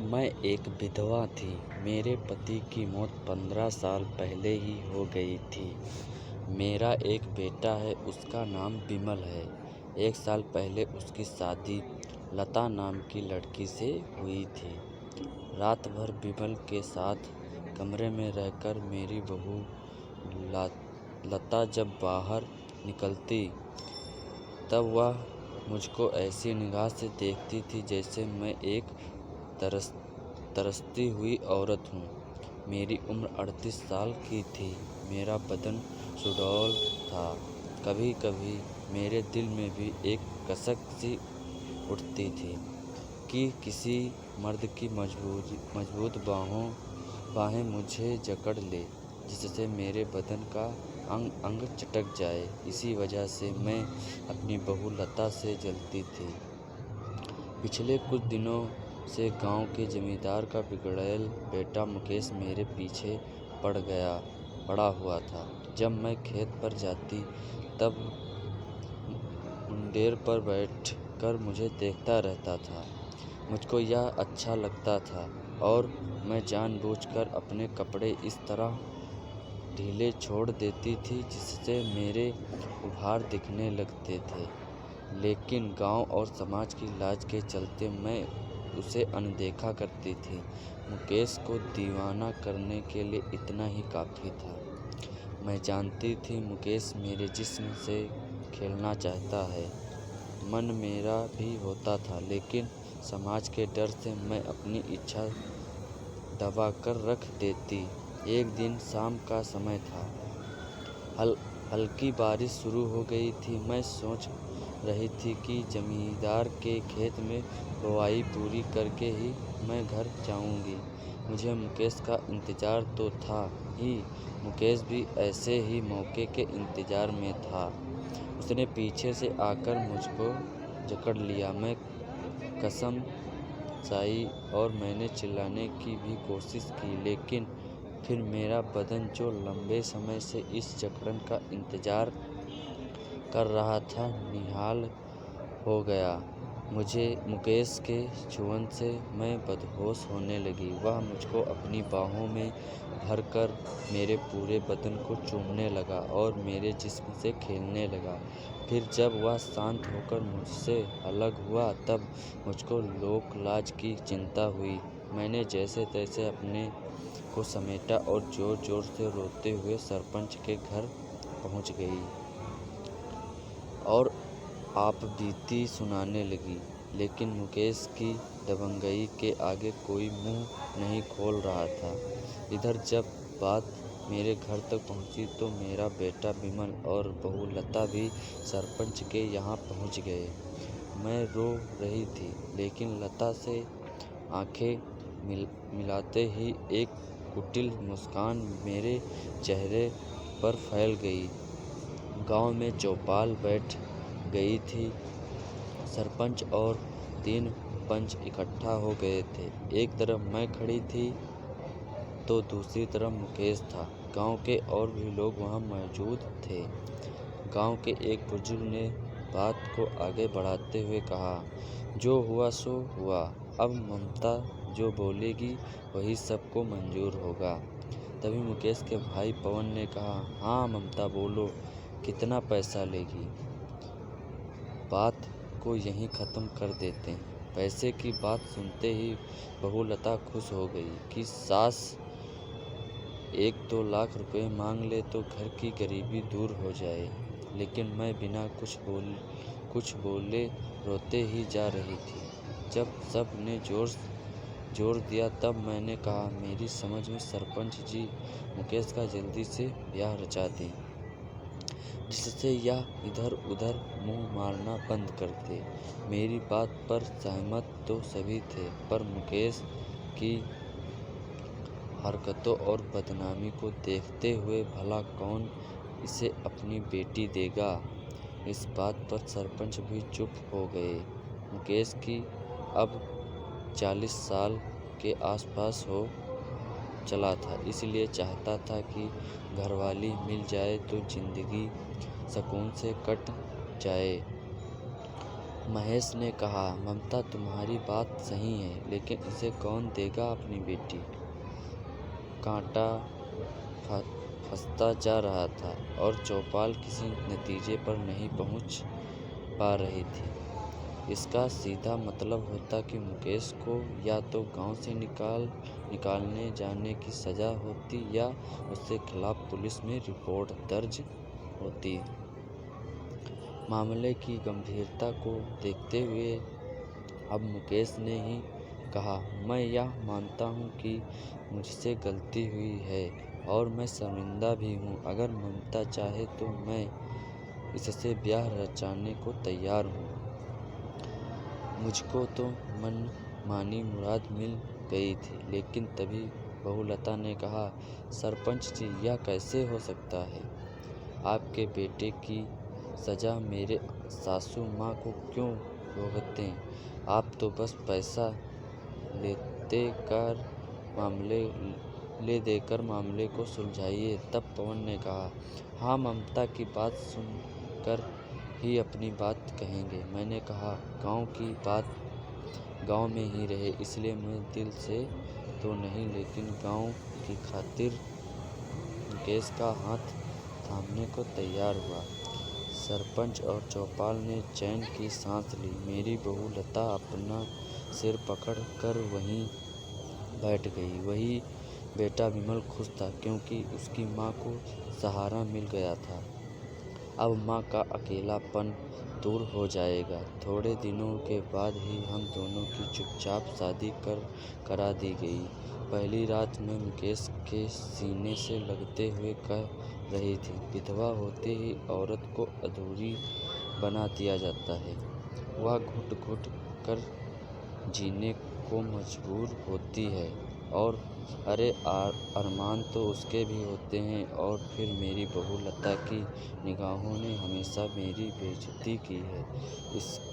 मैं एक विधवा थी। मेरे पति की मौत 15 साल पहले ही हो गई थी। मेरा एक बेटा है, उसका नाम विमल है। 1 साल पहले उसकी शादी लता नाम की लड़की से हुई थी। रात भर विमल के साथ कमरे में रहकर मेरी बहू लता जब बाहर निकलती तब वह मुझको ऐसी निगाह से देखती थी जैसे मैं एक तरसती हुई औरत हूँ। मेरी उम्र 38 साल की थी। मेरा बदन सुडौल था। कभी कभी मेरे दिल में भी एक कसक सी उठती थी कि किसी मर्द की मजबूत बाहें मुझे जकड़ ले, जिससे मेरे बदन का अंग अंग चटक जाए। इसी वजह से मैं अपनी बहू लता से जलती थी। पिछले कुछ दिनों से गांव के जमींदार का बिगड़ैल बेटा मुकेश मेरे पीछे पड़ा हुआ था। जब मैं खेत पर जाती तब मुंडेर पर बैठकर मुझे देखता रहता था। मुझको यह अच्छा लगता था और मैं जानबूझकर अपने कपड़े इस तरह ढीले छोड़ देती थी जिससे मेरे उभार दिखने लगते थे। लेकिन गांव और समाज की लाज के चलते मैं उसे अनदेखा करती थी। मुकेश को दीवाना करने के लिए इतना ही काफ़ी था। मैं जानती थी मुकेश मेरे जिस्म से खेलना चाहता है। मन मेरा भी होता था, लेकिन समाज के डर से मैं अपनी इच्छा दबाकर रख देती। एक दिन शाम का समय था। हल्की बारिश शुरू हो गई थी। मैं सोच रही थी कि जमींदार के खेत में बुवाई पूरी करके ही मैं घर जाऊंगी। मुझे मुकेश का इंतज़ार तो था ही, मुकेश भी ऐसे ही मौके के इंतज़ार में था। उसने पीछे से आकर मुझको जकड़ लिया। मैं कसम खाई और मैंने चिल्लाने की भी कोशिश की, लेकिन फिर मेरा बदन जो लंबे समय से इस जकड़न का इंतज़ार कर रहा था निहाल हो गया। मुकेश के छुअन से मैं बेहोश होने लगी। वह मुझको अपनी बाहों में भरकर मेरे पूरे बदन को चूमने लगा और मेरे जिस्म से खेलने लगा। फिर जब वह शांत होकर मुझसे अलग हुआ तब मुझको लोक लाज की चिंता हुई। मैंने जैसे तैसे अपने को समेटा और जोर जोर से रोते हुए सरपंच के घर पहुंच गई और आप बीती सुनाने लगी। लेकिन मुकेश की दबंगई के आगे कोई मुंह नहीं खोल रहा था। इधर जब बात मेरे घर तक पहुंची तो मेरा बेटा विमल और बहू लता भी सरपंच के यहाँ पहुंच गए। मैं रो रही थी, लेकिन लता से आंखें मिलाते ही एक कुटिल मुस्कान मेरे चेहरे पर फैल गई। गांव में चौपाल बैठ गई थी। सरपंच और 3 पंच इकट्ठा हो गए थे। एक तरफ मैं खड़ी थी तो दूसरी तरफ मुकेश था। गांव के और भी लोग वहां मौजूद थे। गांव के एक बुजुर्ग ने बात को आगे बढ़ाते हुए कहा, जो हुआ सो हुआ। अब ममता जो बोलेगी वही सबको मंजूर होगा। तभी मुकेश के भाई पवन ने कहा, हाँ ममता बोलो, कितना पैसा लेगी? बात को यहीं ख़त्म कर देते हैं। पैसे की बात सुनते ही बहू लता खुश हो गई कि सास 1-2 लाख रुपए मांग ले तो घर की गरीबी दूर हो जाए। लेकिन मैं बिना कुछ बोले रोते ही जा रही थी। जब सब ने जोर दिया तब मैंने कहा, मेरी समझ में सरपंच जी मुकेश का जल्दी से ब्याह रचा दें, जिससे यह इधर उधर मुंह मारना बंद कर दे। मेरी बात पर सहमत तो सभी थे, पर मुकेश की हरकतों और बदनामी को देखते हुए भला कौन इसे अपनी बेटी देगा। इस बात पर सरपंच भी चुप हो गए। मुकेश की अब 40 साल के आसपास हो चला था, इसलिए चाहता था कि घरवाली मिल जाए तो जिंदगी सुकून से कट जाए। महेश ने कहा, ममता तुम्हारी बात सही है, लेकिन इसे कौन देगा अपनी बेटी? कांटा फंसता जा रहा था और चौपाल किसी नतीजे पर नहीं पहुंच पा रही थी। इसका सीधा मतलब होता कि मुकेश को या तो गांव से निकालने जाने की सजा होती या उसके खिलाफ पुलिस में रिपोर्ट दर्ज होती। मामले की गंभीरता को देखते हुए अब मुकेश ने ही कहा, मैं यह मानता हूँ कि मुझसे गलती हुई है और मैं शर्मिंदा भी हूँ। अगर ममता चाहे तो मैं इससे ब्याह रचाने को तैयार हूँ। मुझको तो मनमानी मुराद मिल गई थी। लेकिन तभी बहुलता ने कहा, सरपंच जी, यह कैसे हो सकता है? आपके बेटे की सजा मेरे सासू माँ को क्यों भुगतते हैं? आप तो बस पैसा ले देकर मामले को सुलझाइए। तब पवन ने कहा, हाँ, ममता की बात सुनकर ही अपनी बात कहेंगे। मैंने कहा, गांव की बात गांव में ही रहे, इसलिए मैं दिल से तो नहीं, लेकिन गांव की खातिर मुकेश का हाथ थामने को तैयार हुआ। सरपंच और चौपाल ने चैन की सांस ली। मेरी बहू लता अपना सिर पकड़ कर वहीं बैठ गई। वही बेटा विमल खुश था, क्योंकि उसकी माँ को सहारा मिल गया था। अब माँ का अकेलापन दूर हो जाएगा। थोड़े दिनों के बाद ही हम दोनों की चुपचाप शादी करा दी गई। पहली रात में मुकेश के सीने से लगते हुए कह रही थी, विधवा होते ही औरत को अधूरी बना दिया जाता है। वह घुट घुट कर जीने को मजबूर होती है। और अरे अरमान तो उसके भी होते हैं। और फिर मेरी बहू लता की निगाहों ने हमेशा मेरी बेइज्जती की है।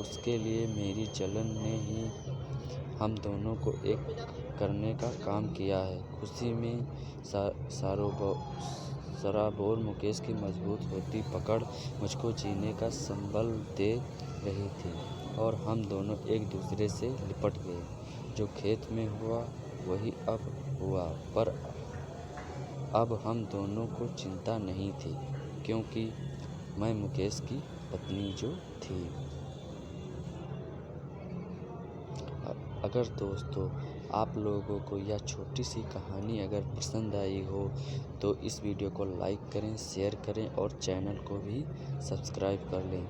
उसके लिए मेरी जलन ने ही हम दोनों को एक करने का काम किया है। खुशी में सराबोर मुकेश की मजबूत होती पकड़ मुझको जीने का संबल दे रही थी और हम दोनों एक दूसरे से लिपट गए। जो खेत में हुआ वही अब हुआ, पर अब हम दोनों को चिंता नहीं थी, क्योंकि मैं मुकेश की पत्नी जो थी। अगर दोस्तों आप लोगों को यह छोटी सी कहानी अगर पसंद आई हो तो इस वीडियो को लाइक करें, शेयर करें और चैनल को भी सब्सक्राइब कर लें,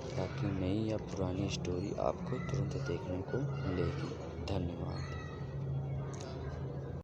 ताकि नई या पुरानी स्टोरी आपको तुरंत देखने को मिलेगी। धन्यवाद।